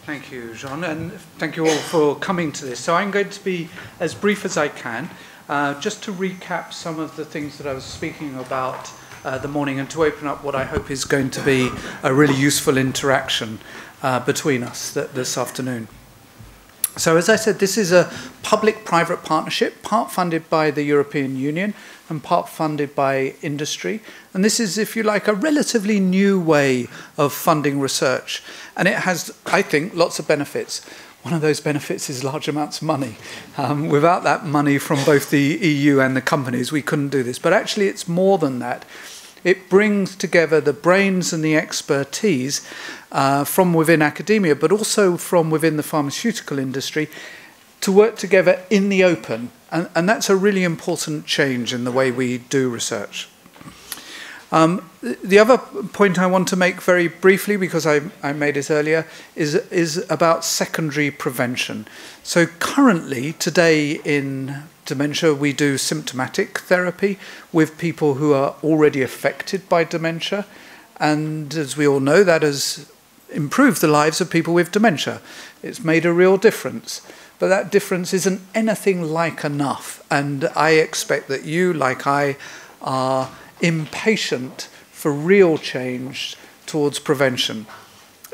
Thank you, Jean, and thank you all for coming to this. So I'm going to be as brief as I can, just to recap some of the things that I was speaking about the morning and to open up what I hope is going to be a really useful interaction between us this afternoon. So as I said, this is a public-private partnership, part funded by the European Union and part funded by industry. And this is, if you like, a relatively new way of funding research. And it has, I think, lots of benefits. One of those benefits is large amounts of money. Without that money from both the EU and the companies, we couldn't do this. But actually, it's more than that. It brings together the brains and the expertise from within academia, but also from within the pharmaceutical industry, to work together in the open. And that's a really important change in the way we do research. The other point I want to make very briefly, because I made it earlier, is about secondary prevention. So currently, today in dementia, we do symptomatic therapy with people who are already affected by dementia. And as we all know, that has improved the lives of people with dementia. It's made a real difference. But that difference isn't anything like enough. And I expect that you, like I, are impatient for real change towards prevention.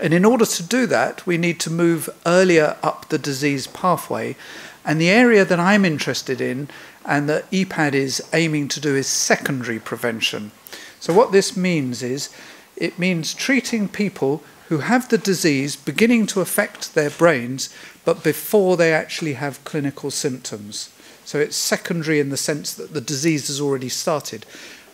And in order to do that, we need to move earlier up the disease pathway. And the area that I'm interested in and that EPAD is aiming to do is secondary prevention. So what this means is, it means treating people who have the disease beginning to affect their brains, but before they actually have clinical symptoms. So it's secondary in the sense that the disease has already started.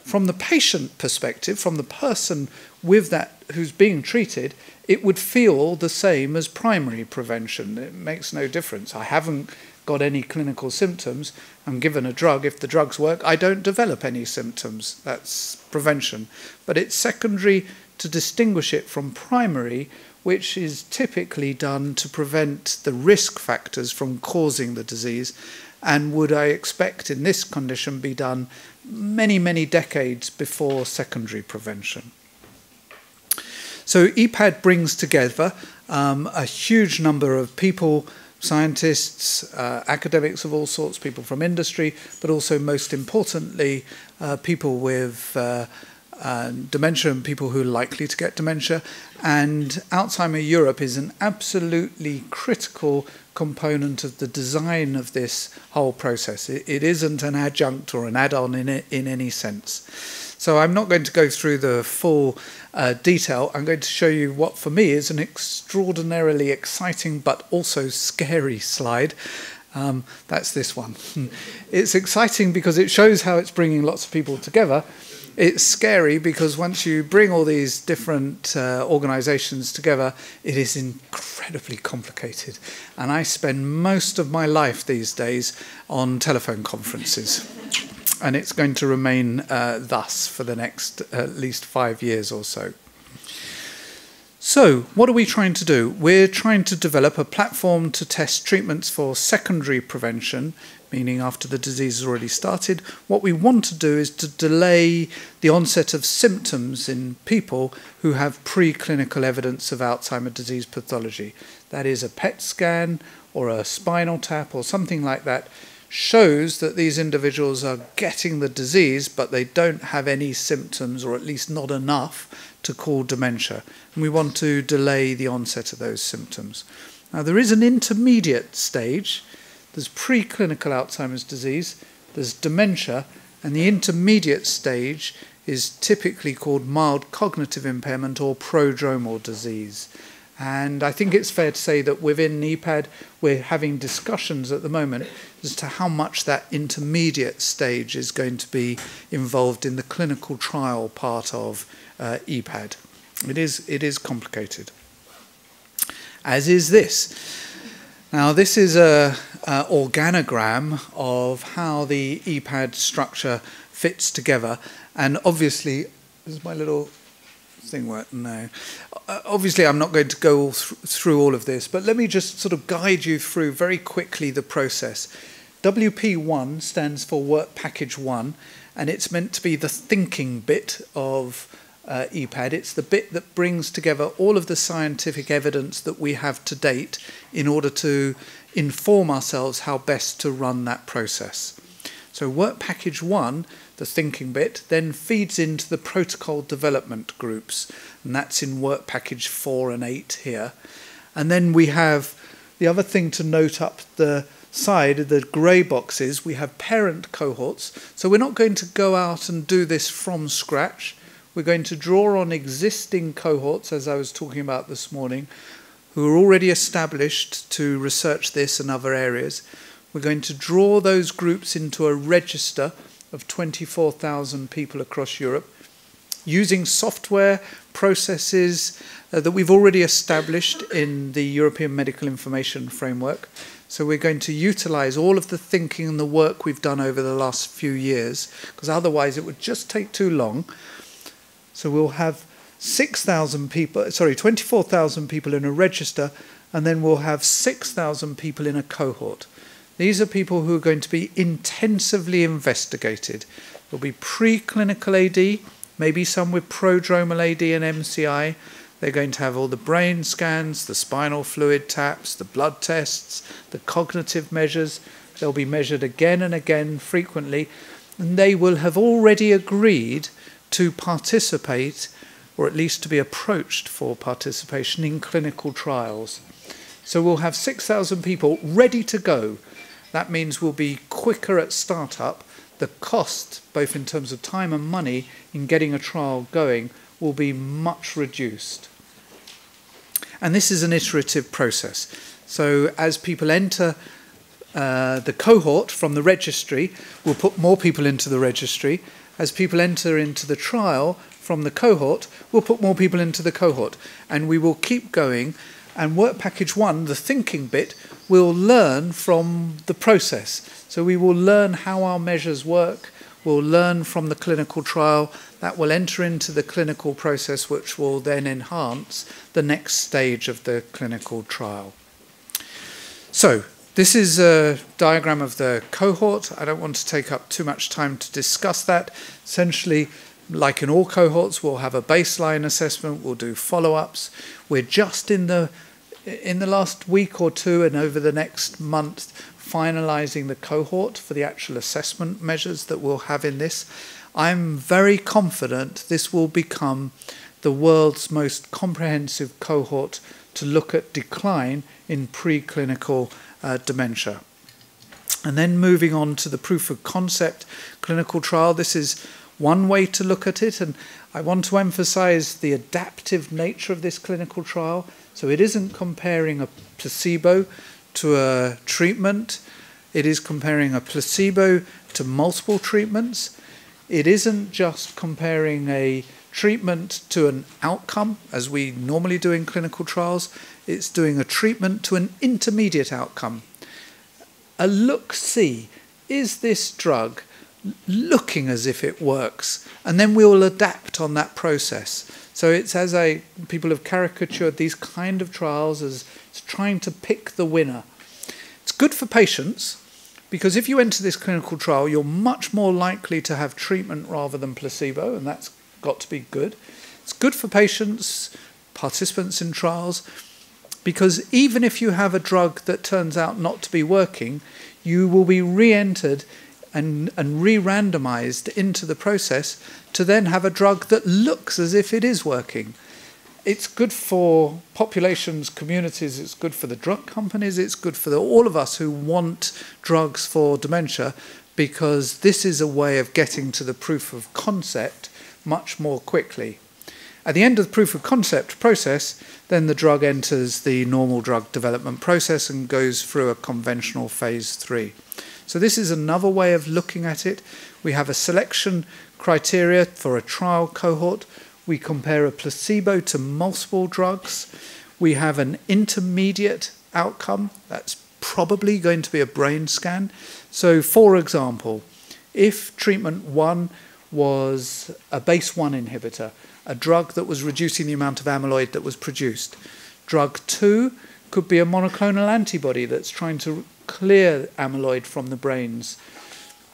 From the patient perspective, from the person with that who's being treated, it would feel the same as primary prevention. It makes no difference. I haven't got any clinical symptoms. I'm given a drug. If the drugs work, I don't develop any symptoms. That's prevention. But it's secondary to distinguish it from primary, which is typically done to prevent the risk factors from causing the disease, and would, I expect, in this condition be done many, many decades before secondary prevention. So EPAD brings together a huge number of people, scientists, academics of all sorts, people from industry, but also, most importantly, people with dementia and people who are likely to get dementia. And Alzheimer Europe is an absolutely critical component of the design of this whole process. It isn't an adjunct or an add-on in any sense. So I'm not going to go through the full detail. I'm going to show you what, for me, is an extraordinarily exciting but also scary slide. That's this one. It's exciting because it shows how it's bringing lots of people together. It's scary because once you bring all these different organisations together, it is incredibly complicated. And I spend most of my life these days on telephone conferences. And it's going to remain thus for the next at least 5 years or so. So, what are we trying to do? We're trying to develop a platform to test treatments for secondary prevention, meaning after the disease has already started. What we want to do is to delay the onset of symptoms in people who have preclinical evidence of Alzheimer's disease pathology. That is, a PET scan or a spinal tap or something like that shows that these individuals are getting the disease, but they don't have any symptoms, or at least not enough, to call dementia. And we want to delay the onset of those symptoms. Now, there is an intermediate stage. There's preclinical Alzheimer's disease, there's dementia, and the intermediate stage is typically called mild cognitive impairment or prodromal disease. And I think it's fair to say that within EPAD, we're having discussions at the moment as to how much that intermediate stage is going to be involved in the clinical trial part of EPAD. It is complicated, as is this. Now, this is an organogram of how the EPAD structure fits together. And obviously, does my little thing work? No. Obviously, I'm not going to go through all of this, but let me just sort of guide you through very quickly the process. WP1 stands for Work Package 1, and it's meant to be the thinking bit of EPAD. It's the bit that brings together all of the scientific evidence that we have to date in order to inform ourselves how best to run that process. So work package 1, the thinking bit, then feeds into the protocol development groups, and that's in work package 4 and 8 here. And then we have the other thing to note up the side, the grey boxes, we have parent cohorts. So we're not going to go out and do this from scratch. We're going to draw on existing cohorts, as I was talking about this morning, who are already established to research this and other areas. We're going to draw those groups into a register of 24,000 people across Europe using software processes that we've already established in the European Medical Information Framework. So we're going to utilize all of the thinking and the work we've done over the last few years, because otherwise it would just take too long. So we'll have 24,000 people in a register, and then we'll have 6,000 people in a cohort. These are people who are going to be intensively investigated. There'll be preclinical AD, maybe some with prodromal AD and MCI. They're going to have all the brain scans, the spinal fluid taps, the blood tests, the cognitive measures. They'll be measured again and again frequently, and they will have already agreed to participate, or at least to be approached for participation in clinical trials. So we'll have 6,000 people ready to go. That means we'll be quicker at startup. The cost, both in terms of time and money, in getting a trial going will be much reduced. And this is an iterative process. So as people enter the cohort from the registry, we'll put more people into the registry. As people enter into the trial from the cohort, we'll put more people into the cohort. And we will keep going. And work package 1, the thinking bit, will learn from the process. So we will learn how our measures work. We'll learn from the clinical trial. That will enter into the clinical process, which will then enhance the next stage of the clinical trial. So this is a diagram of the cohort. I don't want to take up too much time to discuss that. Essentially, like in all cohorts, we'll have a baseline assessment, we'll do follow-ups. We're just in the last week or two and over the next month finalising the cohort for the actual assessment measures that we'll have in this. I'm very confident this will become the world's most comprehensive cohort to look at decline in preclinical dementia. And then moving on to the proof of concept clinical trial, this is one way to look at it, and I want to emphasize the adaptive nature of this clinical trial. So it isn't comparing a placebo to a treatment. It is comparing a placebo to multiple treatments. It isn't just comparing a treatment to an outcome, as we normally do in clinical trials. It's doing a treatment to an intermediate outcome. A look-see, is this drug looking as if it works? And then we will adapt on that process. So it's people have caricatured these kind of trials as trying to pick the winner. It's good for patients, because if you enter this clinical trial, you're much more likely to have treatment rather than placebo, and that's got to be good. It's good for patients, participants in trials, because even if you have a drug that turns out not to be working, you will be re-entered and re-randomized into the process to then have a drug that looks as if it is working. It's good for populations, communities, it's good for the drug companies, it's good for all of us who want drugs for dementia, because this is a way of getting to the proof of concept much more quickly. At the end of the proof of concept process, then the drug enters the normal drug development process and goes through a conventional phase 3. So this is another way of looking at it. We have a selection criteria for a trial cohort. We compare a placebo to multiple drugs. We have an intermediate outcome. That's probably going to be a brain scan. So, for example, if treatment 1 was a base 1 inhibitor, a drug that was reducing the amount of amyloid that was produced. Drug 2 could be a monoclonal antibody that's trying to clear amyloid from the brains.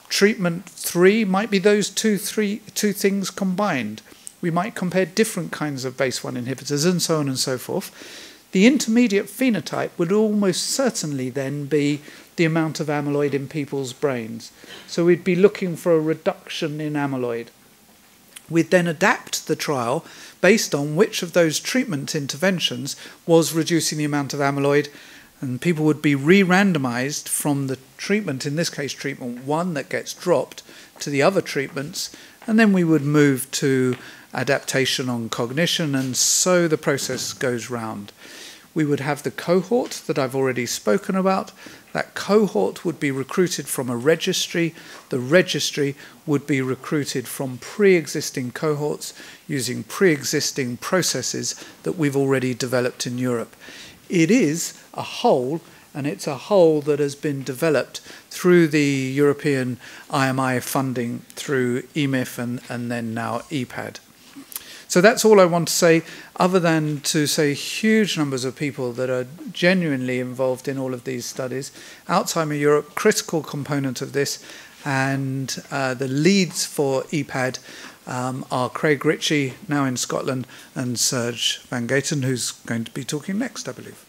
Treatment 3 might be those two things combined. We might compare different kinds of base-1 inhibitors and so on and so forth. The intermediate phenotype would almost certainly then be the amount of amyloid in people's brains. So we'd be looking for a reduction in amyloid. We'd then adapt the trial based on which of those treatment interventions was reducing the amount of amyloid, and people would be re-randomized from the treatment, in this case treatment 1 that gets dropped, to the other treatments, and then we would move to adaptation on cognition, and so the process goes round. We would have the cohort that I've already spoken about. That cohort would be recruited from a registry. The registry would be recruited from pre-existing cohorts using pre-existing processes that we've already developed in Europe. It is a whole, and it's a whole that has been developed through the European IMI funding through EMIF and then now EPAD. So that's all I want to say, other than to say huge numbers of people that are genuinely involved in all of these studies. Alzheimer Europe, critical component of this, and the leads for EPAD are Craig Ritchie, now in Scotland, and Serge Van Gaten, who's going to be talking next, I believe.